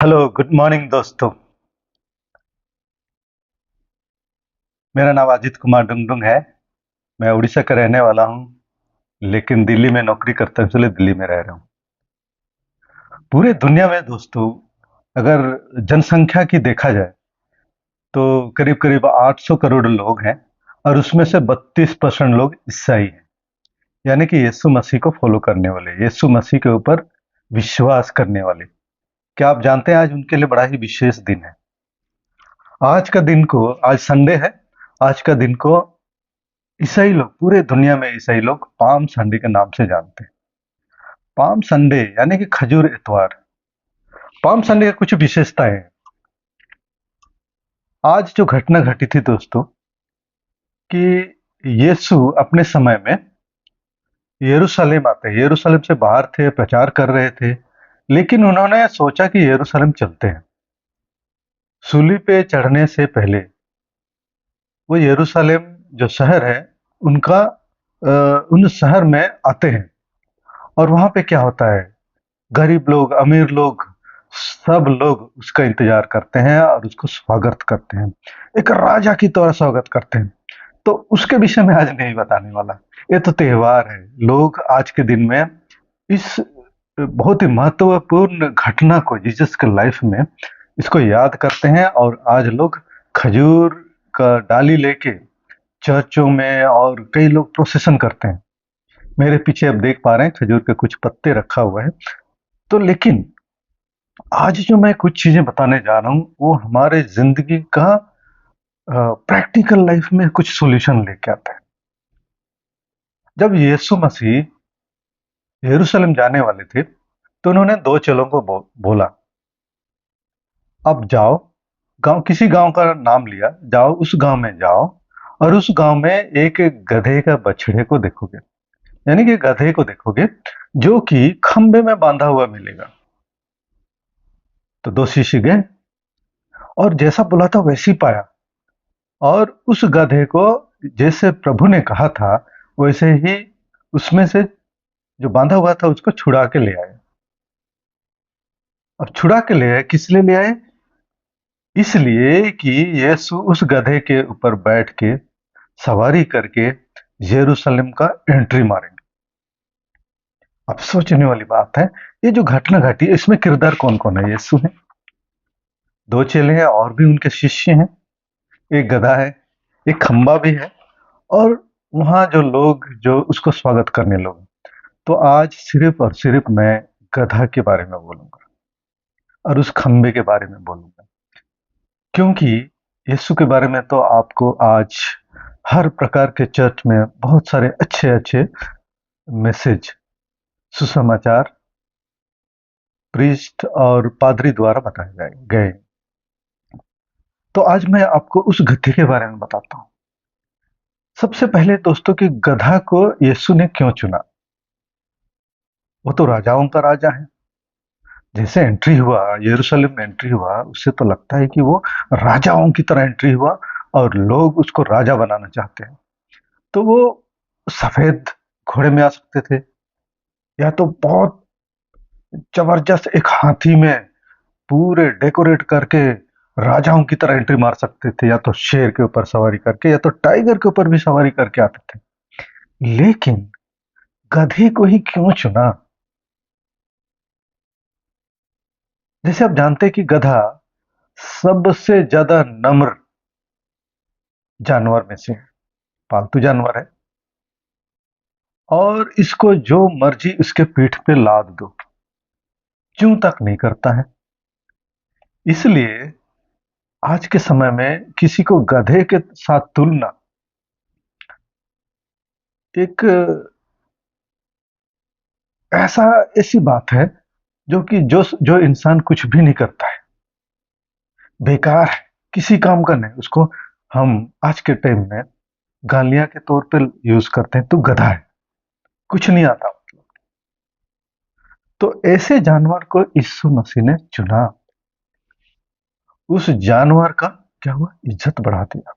Hello, good morning दोस्तों। मेरा नाम अजित कुमार डुंगडुंग है। मैं उड़ीसा का रहने वाला हूँ, लेकिन दिल्ली में नौकरी करता हूँ, इसलिए दिल्ली में रह रहा हूँ। पूरे दुनिया में दोस्तों, अगर जनसंख्या की देखा जाए तो करीब करीब 800 करोड़ लोग हैं, और उसमें से 32% लोग ईसाई हैं। यानी कि यीशु मसीह को फॉलो करने वाले, यीशु मसीह के ऊपर विश्वास करने वाले। क्या आप जानते हैं आज उनके लिए बड़ा ही विशेष दिन है। आज संडे है। आज का दिन को ईसाई लोग, पूरे दुनिया में ईसाई लोग पाम संडे के नाम से जानते हैं। पाम संडे यानी कि खजूर इतवार। पाम संडे की कुछ विशेषताएं हैं। आज जो घटना घटी थी दोस्तों, कि यीशु अपने समय में यरूशलेम आते, यरूशलेम से बाहर थे, प्रचार कर रहे थे। लेकिन उन्होंने सोचा कि यरूशलेम चलते हैं। सूली पे चढ़ने से पहले वो यरूशलेम जो शहर है, उनका उन शहर में आते हैं। और वहां पे क्या होता है, गरीब लोग, अमीर लोग, सब लोग उसका इंतजार करते हैं और उसको स्वागत करते हैं। एक राजा की तरह स्वागत करते हैं। तो उसके विषय में आज नहीं बताने वाला। ये तो त्योहार है। लोग आज के दिन में इस बहुत ही महत्वपूर्ण घटना को, जीसस के लाइफ में, इसको याद करते हैं। और आज लोग खजूर का डाली लेके चर्चों में, और कई लोग प्रोसेशन करते हैं। मेरे पीछे आप देख पा रहे हैं खजूर के कुछ पत्ते रखा हुआ है। तो लेकिन आज जो मैं कुछ चीजें बताने जा रहा हूं, वो हमारे जिंदगी का प्रैक्टिकल लाइफ में कुछ सॉल्यूशन लेके आता है। जब यीशु मसीह यरूशलेम जाने वाले थे, तो उन्होंने दो चेलों को बोला, अब जाओ, किसी गांव का नाम लिया, जाओ उस गांव में जाओ, और उस गांव में एक गधे का बछड़े को देखोगे। यानी कि गधे को देखोगे जो कि खंबे में बांधा हुआ मिलेगा। तो दो शिष्य गए, और जैसा बोला था वैसे ही पाया। और उस गधे को जैसे प्रभु ने कहा था, वैसे ही उसमें से जो बांधा हुआ था उसको छुड़ा के ले आए। अब छुड़ा के ले आए, किस लिए ले आए? इसलिए कि यीशु उस गधे के ऊपर बैठ के, सवारी करके यरूशलेम का एंट्री मारेंगे। अब सोचने वाली बात है, ये जो घटना घटी, इसमें किरदार कौन कौन है? यीशु है, दो चेले हैं, और भी उनके शिष्य हैं, एक गधा है, एक खंबा भी है, और वहां जो लोग, जो उसको स्वागत करने लोग। तो आज सिर्फ और सिर्फ मैं गधा के बारे में बोलूंगा, और उस खंबे के बारे में बोलूंगा। क्योंकि यीशु के बारे में तो आपको आज हर प्रकार के चर्च में बहुत सारे अच्छे अच्छे मैसेज, सुसमाचार प्रीस्ट और पादरी द्वारा बताए गए। तो आज मैं आपको उस गधे के बारे में बताता हूँ। सबसे पहले दोस्तों, कि गधा को यीशु ने क्यों चुना? वो तो राजाओं का राजा है। जैसे एंट्री हुआ, यरूशलेम में एंट्री हुआ, उससे तो लगता है कि वो राजाओं की तरह एंट्री हुआ, और लोग उसको राजा बनाना चाहते हैं। तो वो सफेद घोड़े में आ सकते थे, या तो बहुत जबरदस्त एक हाथी में पूरे डेकोरेट करके राजाओं की तरह एंट्री मार सकते थे, या तो शेर के ऊपर सवारी करके, या तो टाइगर के ऊपर भी सवारी करके आते थे। लेकिन गधे को ही क्यों चुना? जैसे आप जानते हैं कि गधा सबसे ज्यादा नम्र जानवर में से है, पालतू जानवर है, और इसको जो मर्जी उसके पीठ पे लाद दो, क्यों तक नहीं करता है। इसलिए आज के समय में किसी को गधे के साथ तुलना, एक ऐसा ऐसी बात है जो कि जो जो इंसान कुछ भी नहीं करता है, बेकार है, किसी काम का नहीं, उसको हम आज के टाइम में गालियां के तौर पे यूज करते हैं, तो गधा है, कुछ नहीं आता मतलब। तो ऐसे जानवर को यीशु मसीह ने चुना। उस जानवर का क्या हुआ? इज्जत बढ़ा दिया।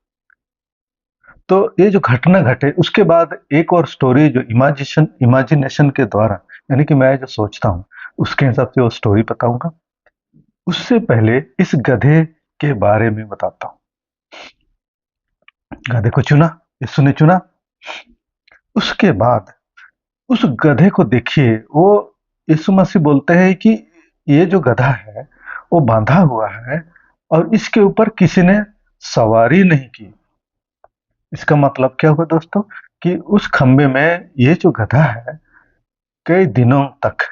तो ये जो घटना घटे, उसके बाद एक और स्टोरी जो इमेजिनेशन के द्वारा, यानी कि मैं जो सोचता हूँ उसके हिसाब से वो स्टोरी बताऊंगा। उससे पहले इस गधे के बारे में बताता हूँ। गधे को चुना, यीशु ने चुना। उसके बाद उस गधे को देखिए, वो यीशु मसीह बोलते हैं कि ये जो गधा है वो बांधा हुआ है और इसके ऊपर किसी ने सवारी नहीं की। इसका मतलब क्या हुआ दोस्तों, कि उस खंबे में ये जो गधा है कई दिनों तक,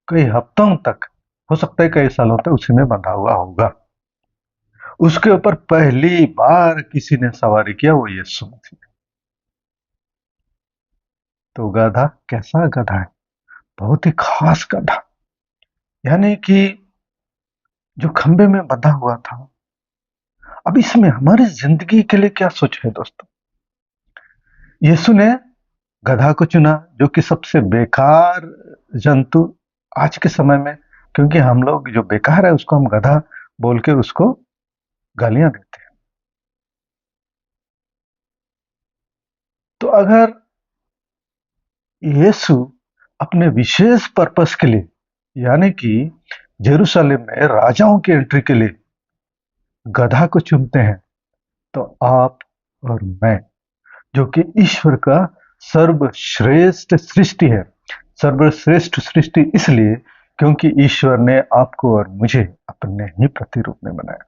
कई हफ्तों तक, हो सकता है कई सालों तक उसी में बंधा हुआ होगा। उसके ऊपर पहली बार किसी ने सवारी किया, वो यीशु मसीह। तो गधा कैसा गधा है? बहुत ही खास गधा, यानी कि जो खंबे में बंधा हुआ था। अब इसमें हमारी जिंदगी के लिए क्या सोच है दोस्तों? यीशु ने गधा को चुना, जो कि सबसे बेकार जंतु आज के समय में, क्योंकि हम लोग जो बेकार है उसको हम गधा बोल के उसको गालियां देते हैं। तो अगर यीशु अपने विशेष पर्पस के लिए, यानी कि जेरूशलेम में राजाओं की एंट्री के लिए गधा को चुनते हैं, तो आप और मैं, जो कि ईश्वर का सर्वश्रेष्ठ सृष्टि है। सर्वश्रेष्ठ सृष्टि इसलिए क्योंकि ईश्वर ने आपको और मुझे अपने ही प्रतिरूप में बनाया।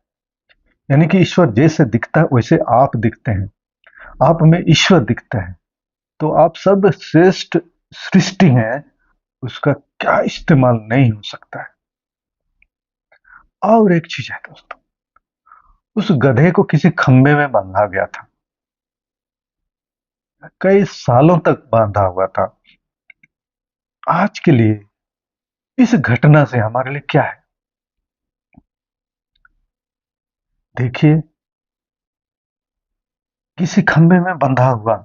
यानी कि ईश्वर जैसे दिखता है वैसे आप दिखते हैं, आप में ईश्वर दिखता है। तो आप सर्वश्रेष्ठ सृष्टि हैं, उसका क्या इस्तेमाल नहीं हो सकता है। और एक चीज है दोस्तों, उस गधे को किसी खंबे में बांधा गया था, कई सालों तक बांधा हुआ था। आज के लिए इस घटना से हमारे लिए क्या है? देखिए, किसी खंबे में बंधा हुआ,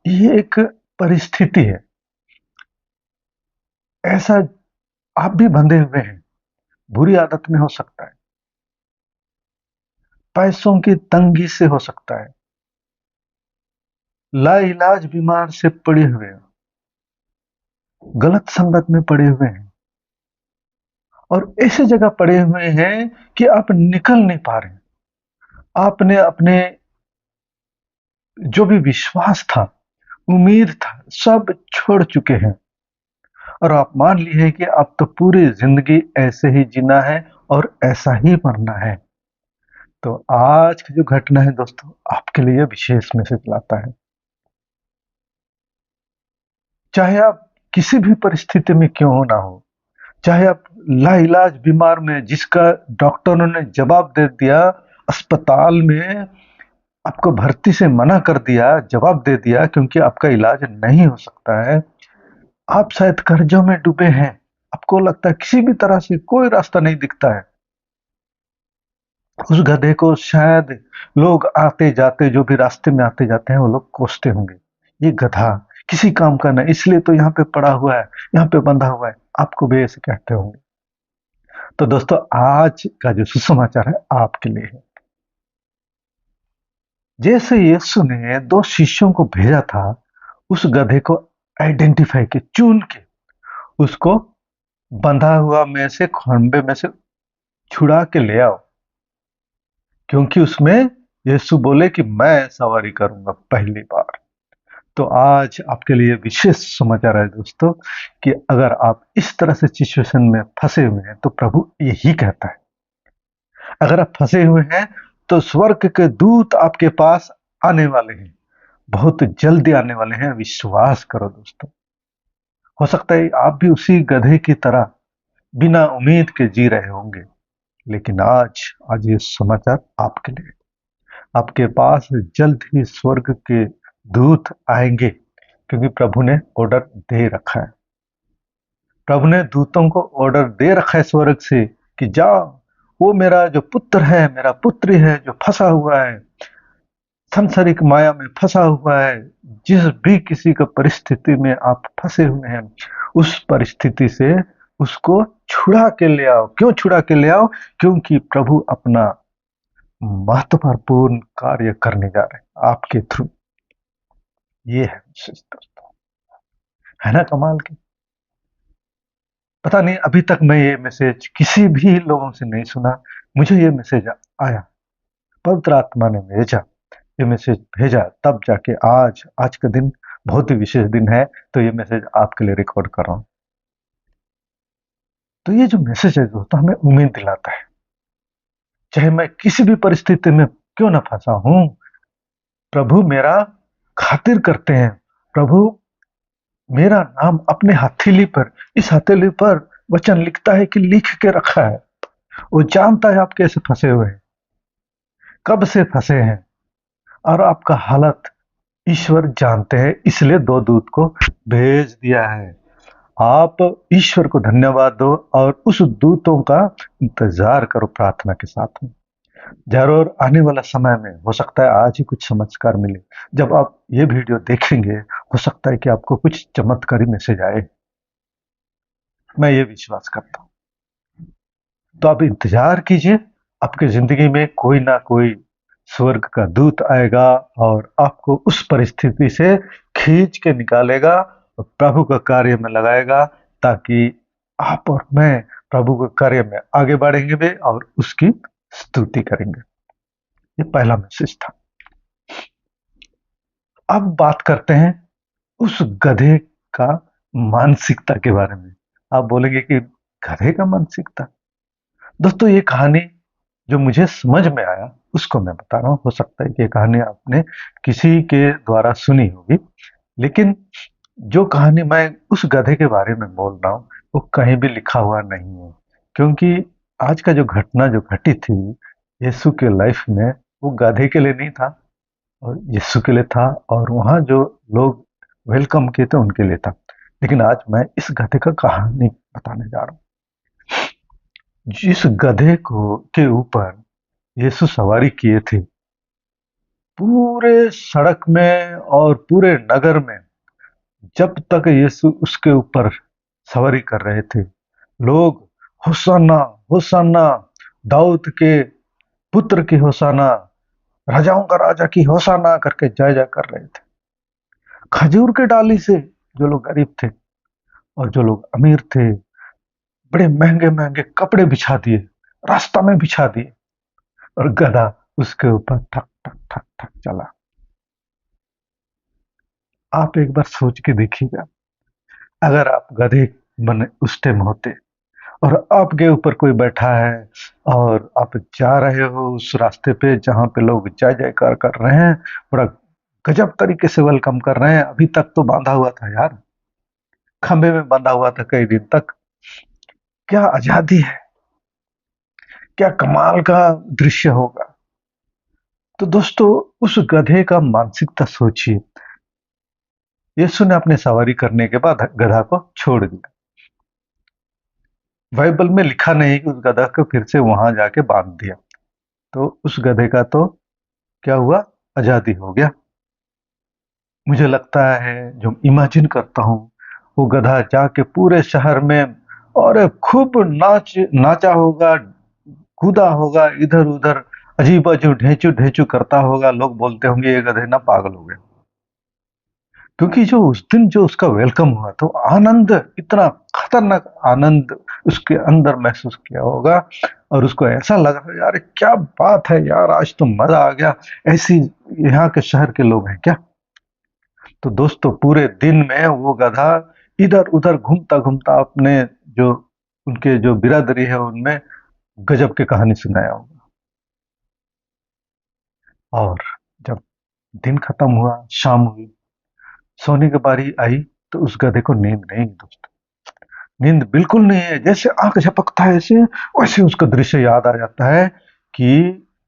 ये एक परिस्थिति है। ऐसा आप भी बंधे हुए हैं, बुरी आदत में हो सकता है, पैसों की तंगी से हो सकता है, लाइलाज बीमार से पड़े हुए हैं, गलत संगत में पड़े हुए हैं, और ऐसी जगह पड़े हुए हैं कि आप निकल नहीं पा रहे हैं। आपने अपने जो भी विश्वास था, उम्मीद था, सब छोड़ चुके हैं, और आप मान लिए कि अब तो पूरी जिंदगी ऐसे ही जीना है और ऐसा ही मरना है। तो आज की जो घटना है दोस्तों, आपके लिए विशेष मैसेज लाता है। चाहे आप किसी भी परिस्थिति में क्यों ना हो, चाहे आप लाइलाज बीमार में, जिसका डॉक्टरों ने जवाब दे दिया, अस्पताल में आपको भर्ती से मना कर दिया, जवाब दे दिया क्योंकि आपका इलाज नहीं हो सकता है। आप शायद कर्जों में डूबे हैं, आपको लगता है किसी भी तरह से कोई रास्ता नहीं दिखता है। उस गधे को शायद लोग आते जाते, जो भी रास्ते में आते जाते हैं, वो लोग कोसते होंगे, ये गधा किसी काम का नहीं, इसलिए तो यहाँ पे पड़ा हुआ है, यहाँ पे बंधा हुआ है। आपको भी ऐसे कहते होंगे। तो दोस्तों, आज का जो सुसमाचार है आपके लिए है। जैसे यीशु ने दो शिष्यों को भेजा था, उस गधे को आइडेंटिफाई के, चुन के, उसको बंधा हुआ में से, खंबे में से छुड़ा के ले आओ, क्योंकि उसमें यीशु बोले कि मैं सवारी करूंगा पहली बार। तो आज आपके लिए विशेष समाचार है दोस्तों, कि अगर आप इस तरह से सिचुएशन में फंसे हुए हैं, तो प्रभु यही कहता है, अगर आप फंसे हुए हैं तो स्वर्ग के दूत आपके पास आने वाले हैं, बहुत जल्दी आने वाले हैं। विश्वास करो दोस्तों। हो सकता है आप भी उसी गधे की तरह बिना उम्मीद के जी रहे होंगे, लेकिन आज आज ये समाचार आपके लिए, आपके पास जल्द ही स्वर्ग के दूत आएंगे, क्योंकि प्रभु ने ऑर्डर दे रखा है। प्रभु ने दूतों को ऑर्डर दे रखा है स्वर्ग से कि जाओ, वो मेरा जो पुत्र है, मेरा पुत्री है, जो फंसा हुआ है, सांसारिक माया में फंसा हुआ है, जिस भी किसी का परिस्थिति में आप फंसे हुए हैं, उस परिस्थिति से उसको छुड़ा के ले आओ। क्यों छुड़ा के ले आओ? क्योंकि प्रभु अपना महत्वपूर्ण कार्य करने जा रहे हैं आपके थ्रू। ये है विशेष दोस्तों, है ना कमाल की? पता नहीं अभी तक मैं ये मैसेज किसी भी लोगों से नहीं सुना। मुझे ये मैसेज आया, पवित्र आत्मा ने भेजा, ये मैसेज भेजा, तब जाके आज का दिन बहुत ही विशेष दिन है, तो ये मैसेज आपके लिए रिकॉर्ड कर रहा हूँ। तो ये जो मैसेज है दोस्तों, हमें उम्मीद दिलाता है, चाहे मैं किसी भी परिस्थिति में क्यों ना फंसा हूं, प्रभु मेरा खातिर करते हैं। प्रभु मेरा नाम अपने हथेली पर, इस हथेली पर वचन लिखता है कि लिख के रखा है। वो जानता है आप कैसे फंसे हुए हैं, कब से फंसे हैं, और आपका हालत ईश्वर जानते हैं, इसलिए दो दूत को भेज दिया है। आप ईश्वर को धन्यवाद दो और उस दूतों का इंतजार करो प्रार्थना के साथ में। जरूर आने वाला समय में हो सकता है आज ही कुछ चमत्कार मिले। जब आप ये वीडियो देखेंगे, हो सकता है कि आपको कुछ चमत्कारी मैसेज आए, मैं ये विश्वास करता हूँ। तो आप इंतजार कीजिए, आपकी जिंदगी में कोई ना कोई स्वर्ग का दूत आएगा और आपको उस परिस्थिति से खींच के निकालेगा और प्रभु का कार्य में लगाएगा, ताकि आप और मैं प्रभु के कार्य में आगे बढ़ेंगे भी और उसकी स्तुति करेंगे। ये पहला मैसेज था। अब बात करते हैं उस गधे का मानसिकता के बारे में। आप बोलेंगे कि गधे का मानसिकता? दोस्तों, ये कहानी जो मुझे समझ में आया उसको मैं बता रहा हूँ। हो सकता है कि ये कहानी आपने किसी के द्वारा सुनी होगी, लेकिन जो कहानी मैं उस गधे के बारे में बोल रहा हूँ वो कहीं भी लिखा हुआ नहीं है, क्योंकि आज का जो घटना जो घटी थी यीशु के लाइफ में, वो गधे के लिए नहीं था और यीशु के लिए था, और वहाँ जो लोग वेलकम किए थे उनके लिए था। लेकिन आज मैं इस गधे का कहानी बताने जा रहा हूँ। जिस गधे को के ऊपर यीशु सवारी किए थे, पूरे सड़क में और पूरे नगर में जब तक यीशु उसके ऊपर सवारी कर रहे थे, लोग होशाना होशाना, दाऊद के पुत्र की होशाना, राजाओं का राजा की होशाना करके जय जय कर रहे थे। खजूर के डाली से जो लोग गरीब थे और जो लोग अमीर थे, बड़े महंगे महंगे कपड़े बिछा दिए, रास्ता में बिछा दिए, और गधा उसके ऊपर ठक ठक ठक ठक चला। आप एक बार सोच के देखिएगा, अगर आप गधे बने उस टाइम होते और आपके ऊपर कोई बैठा है और आप जा रहे हो उस रास्ते पे जहाँ पे लोग जय जयकार कर रहे हैं, बड़ा गजब तरीके से वेलकम कर रहे हैं। अभी तक तो बांधा हुआ था यार, खंबे में बंधा हुआ था कई दिन तक। क्या आजादी है, क्या कमाल का दृश्य होगा। तो दोस्तों, उस गधे का मानसिकता सोचिए। यीशु ने अपने सवारी करने के बाद गधा को छोड़ दिया। बाइबल में लिखा नहीं कि उस गधा को फिर से वहां जाके बांध दिया। तो उस गधे का तो क्या हुआ, आजादी हो गया। मुझे लगता है, जो इमेजिन करता हूँ, वो गधा जाके पूरे शहर में और खूब नाचा होगा, कूदा होगा इधर उधर, अजीब अजीब ढेंचू ढेंचू करता होगा। लोग बोलते होंगे ये गधे ना पागल हो गए, क्योंकि जो उस दिन जो उसका वेलकम हुआ तो आनंद, इतना खतरनाक आनंद उसके अंदर महसूस किया होगा, और उसको ऐसा लग रहा है यार क्या बात है यार, आज तो मजा आ गया, ऐसी यहाँ के शहर के लोग हैं क्या। तो दोस्तों, पूरे दिन में वो गधा इधर उधर घूमता घूमता अपने जो उनके जो बिरादरी है उनमें गजब की कहानी सुनाया होगा। और जब दिन खत्म हुआ, शाम हुई, सोने की बारी आई, तो उस गधे को नींद नहीं दोस्तों, नींद बिल्कुल नहीं है। जैसे आंख झपकता है ऐसे, वैसे उसका दृश्य याद आ जाता है कि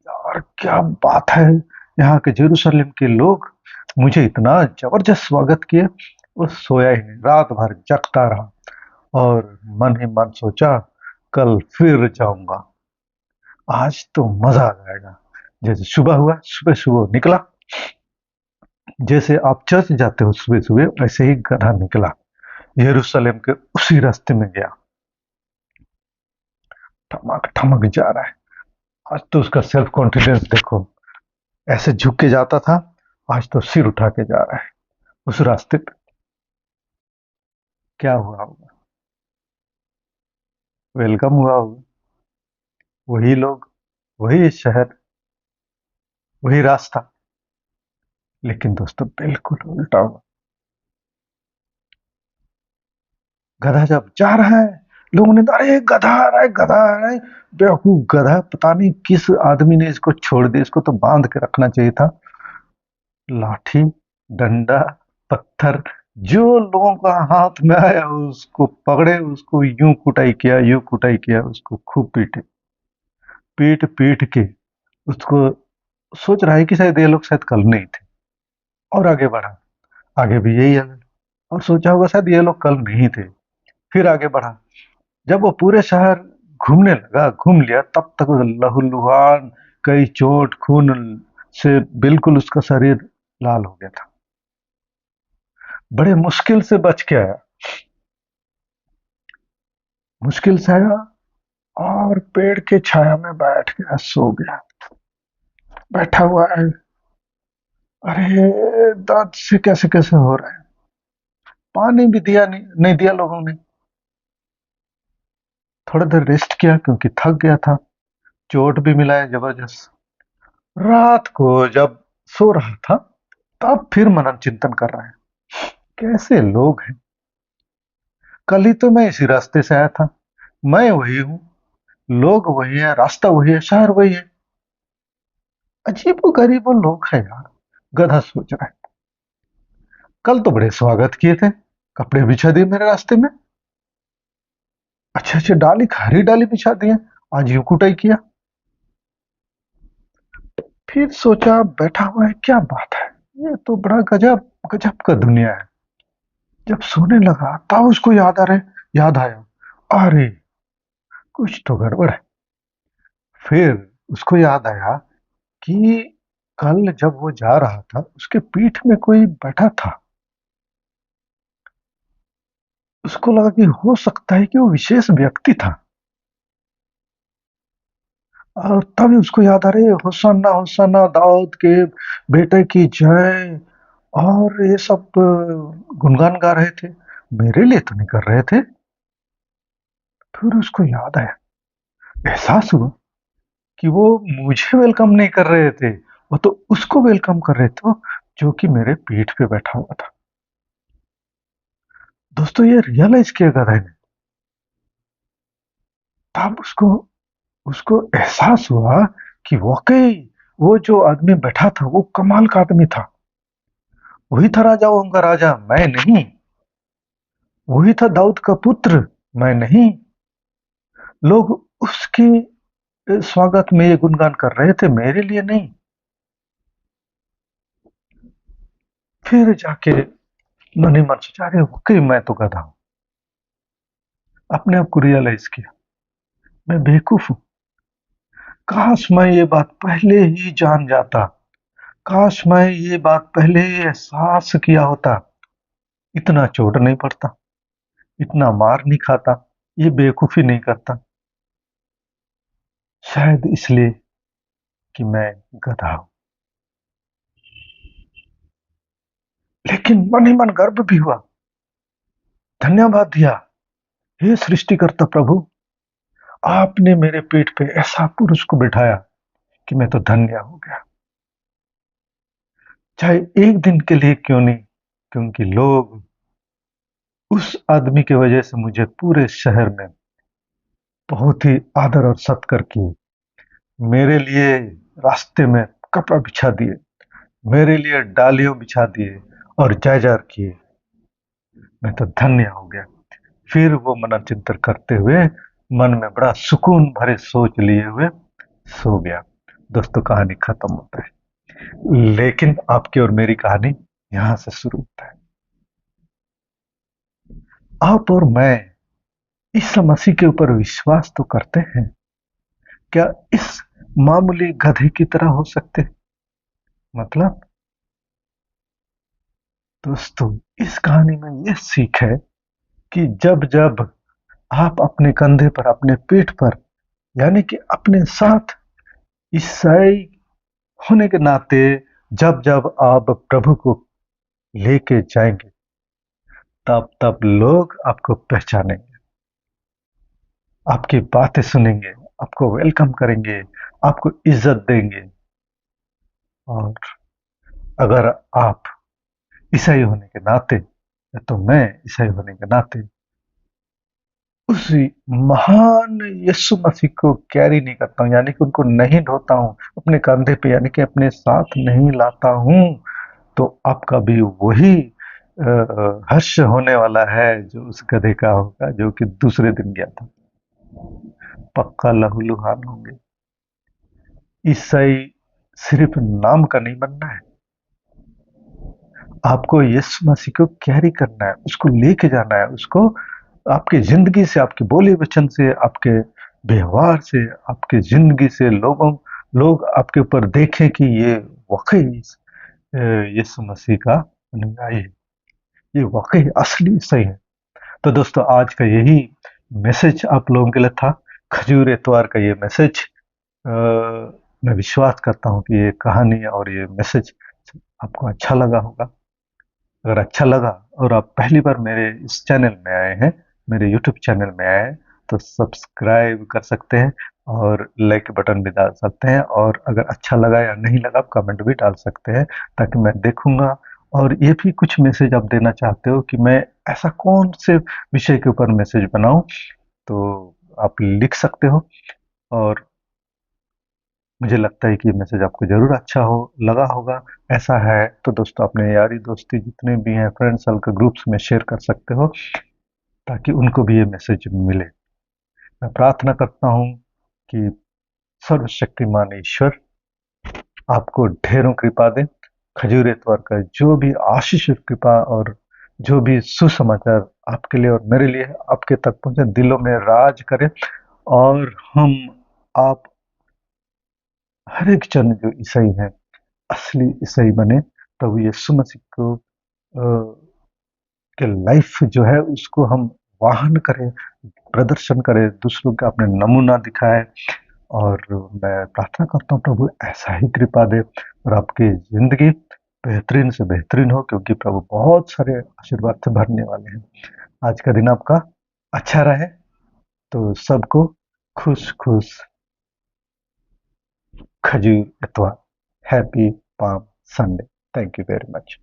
यार क्या बात है, यहाँ के जेरूशलेम के लोग मुझे इतना जबरदस्त स्वागत किए। वो सोया ही नहीं, रात भर जगता रहा और मन ही मन सोचा कल फिर जाऊंगा, आज तो मजा आ जाएगा। जैसे सुबह हुआ, सुबह सुबह निकला, जैसे आप चर्च जाते हो सुबह सुबह, वैसे ही गधा निकला, यरूशलेम के उसी रास्ते में गया। ठमक ठमक जा रहा है। आज तो उसका सेल्फ कॉन्फिडेंस देखो, ऐसे झुक के जाता था, आज तो सिर उठा के जा रहा है उस रास्ते पे। क्या हुआ होगा? वेलकम हुआ होगा। वही लोग, वही शहर, वही रास्ता। लेकिन दोस्तों बिल्कुल उल्टा हुआ। गधा जब जा रहा है, लोगों ने अरे गधा आ रहा है, गधा आ रहा है। बेवकूफ गधा, पता नहीं किस आदमी ने इसको छोड़ दिया, इसको तो बांध के रखना चाहिए था। लाठी, डंडा, पत्थर, जो लोगों का हाथ में आया उसको पकड़े, उसको यूं कुटाई किया, यूं कुटाई किया, उसको खूब पीटे। पीट पीट के उसको, सोच रहा है कि शायद ये लोग शायद कल नहीं थे, और आगे बढ़ा। आगे भी यही हाल, और सोचा होगा शायद ये लोग कल नहीं थे। फिर आगे बढ़ा। जब वो पूरे शहर घूमने लगा, घूम लिया, तब तक वो लहूलुहान, कई चोट, खून से बिल्कुल उसका शरीर लाल हो गया था। बड़े मुश्किल से बच के आया, मुश्किल से आया, और पेड़ के छाया में बैठ गया, सो गया। बैठा हुआ है, अरे दर्द से कैसे कैसे हो रहा है। पानी भी दिया नहीं, नहीं दिया लोगों ने। थोड़ा देर रेस्ट किया क्योंकि थक गया था, चोट भी मिला है जबरदस्त। रात को जब सो रहा था, तब फिर मनन चिंतन कर रहा है, कैसे लोग हैं। कल ही तो मैं इसी रास्ते से आया था, मैं वही हूँ, लोग वही है, रास्ता वही है, शहर वही है। अजीब गरीब लोग है यार। गधा सोच रहा है, कल तो बड़े स्वागत किए थे, कपड़े बिछा दिए मेरे रास्ते में, अच्छे अच्छे डाली, हरी डाली बिछा दिए, आज यूं कुटाई किया। फिर सोचा बैठा हुआ है, क्या बात है, ये तो बड़ा गजब गजब का दुनिया है। जब सोने लगा तब उसको याद आया, अरे कुछ तो गड़बड़ है। फिर उसको याद आया कि कल जब वो जा रहा था, उसके पीठ में कोई बैठा था। उसको लगा कि हो सकता है कि वो विशेष व्यक्ति था, और तभी उसको याद आ रही है, होसन्ना होसन्ना दाऊद के बेटे की जय, और ये सब गुणगान गा रहे थे, मेरे लिए तो नहीं कर रहे थे। फिर उसको याद आया, एहसास हुआ कि वो मुझे वेलकम नहीं कर रहे थे, वो तो उसको वेलकम कर रहे थे, जो कि मेरे पीठ पे बैठा हुआ था। दोस्तों ये रियलाइज किया गधा ने। तब उसको उसको एहसास हुआ कि वाकई वो जो आदमी बैठा था वो कमाल का आदमी था। वही था राजाओं का राजा, मैं नहीं। वही था दाऊद का पुत्र, मैं नहीं। लोग उसके स्वागत में ये गुणगान कर रहे थे, मेरे लिए नहीं। फिर जाके मन ही मन सोचा, अरे वाकई मैं तो गधा हूं। अपने आप को रियलाइज किया, मैं बेवकूफ हूं। काश मैं ये बात पहले ही जान जाता, काश मैं ये बात पहले ही एहसास किया होता, इतना चोट नहीं पड़ता, इतना मार नहीं खाता, ये बेवकूफी नहीं करता। शायद इसलिए कि मैं गधा हूं। लेकिन मन ही मन गर्व भी हुआ, धन्यवाद दिया, हे सृष्टिकर्ता प्रभु, आपने मेरे पेट पे ऐसा पुरुष को बिठाया कि मैं तो धन्य हो गया। चाहे एक दिन के लिए क्यों नहीं, क्योंकि लोग उस आदमी की वजह से मुझे पूरे शहर में बहुत ही आदर और सत्कार किए, मेरे लिए रास्ते में कपड़ा बिछा दिए, मेरे लिए डालियों बिछा दिए, और जय जय किए, मैं तो धन्य हो गया। फिर वो मनन चिंतन करते हुए, मन में बड़ा सुकून भरे सोच लिए हुए सो गया। दोस्तों कहानी खत्म होता है, लेकिन आपकी और मेरी कहानी यहां से शुरू होता है। आप और मैं इस मसीह के ऊपर विश्वास तो करते हैं, क्या इस मामूली गधे की तरह हो सकते? मतलब दोस्तों, इस कहानी में यह सीख है कि जब जब आप अपने कंधे पर, अपने पीठ पर, यानी कि अपने साथ ईसाई होने के नाते, जब जब आप प्रभु को लेके जाएंगे, तब तब लोग आपको पहचानेंगे। आपकी बातें सुनेंगे, आपको वेलकम करेंगे, आपको इज्जत देंगे। और अगर आप ईसाई होने के नाते, या तो मैं ईसाई होने के नाते उसी महान यीशु मसीह को कैरी नहीं करता हूँ, यानी कि उनको नहीं ढोता हूँ अपने कंधे पे, यानी कि अपने साथ नहीं लाता हूँ, तो आपका भी वही हर्ष होने वाला है जो उस गधे का होगा जो कि दूसरे दिन गया था। पक्का लहूलुहान होंगे। ईसाई सिर्फ नाम का नहीं बनना है, आपको यीशु मसीह को कैरी करना है, उसको लेके जाना है, उसको आपकी ज़िंदगी से, आपके बोले वचन से, आपके व्यवहार से, आपकी ज़िंदगी से लोग आपके ऊपर देखें कि ये वाक़ई यीशु मसीह का अनुयायी है, ये वाक़ई असली सही है। तो दोस्तों आज का यही मैसेज आप लोगों के लिए था, खजूर इतवार का ये मैसेज। अ, मैं विश्वास करता हूँ कि ये कहानी और ये मैसेज आपको अच्छा लगा होगा। अगर अच्छा लगा और आप पहली बार मेरे इस चैनल में आए हैं, मेरे यूट्यूब चैनल में आए हैं, तो सब्सक्राइब कर सकते हैं और लाइक बटन भी डाल सकते हैं, और अगर अच्छा लगा या नहीं लगा आप कमेंट भी डाल सकते हैं, ताकि मैं देखूंगा। और ये भी कुछ मैसेज आप देना चाहते हो कि मैं ऐसा कौन से विषय के ऊपर मैसेज बनाऊं, तो आप लिख सकते हो। और मुझे लगता है कि ये मैसेज आपको ज़रूर अच्छा हो लगा होगा। ऐसा है तो दोस्तों अपने यारी दोस्ती जितने भी हैं फ्रेंड सर्कल ग्रुप्स में शेयर कर सकते हो, ताकि उनको भी ये मैसेज मिले। मैं प्रार्थना करता हूँ कि सर्वशक्तिमान ईश्वर आपको ढेरों कृपा दे। खजूर इतवार का जो भी आशीष और कृपा और जो भी सुसमाचार आपके लिए और मेरे लिए आपके तक पहुंचे, दिलों में राज करे, और हम आप हर एक जन जो ईसाई हैं असली ईसाई बने, प्रभु यीशु मसीह को के लाइफ जो है उसको हम वाहन करें, प्रदर्शन करें, दूसरों का अपने नमूना दिखाएं। और मैं प्रार्थना करता हूँ प्रभु ऐसा ही कृपा दे और आपकी जिंदगी बेहतरीन से बेहतरीन हो, क्योंकि प्रभु बहुत सारे आशीर्वाद से भरने वाले हैं। आज का दिन आपका अच्छा रहे। तो सबको खुश खुश खजूर इतवार, happy palm Sunday. Thank you very much.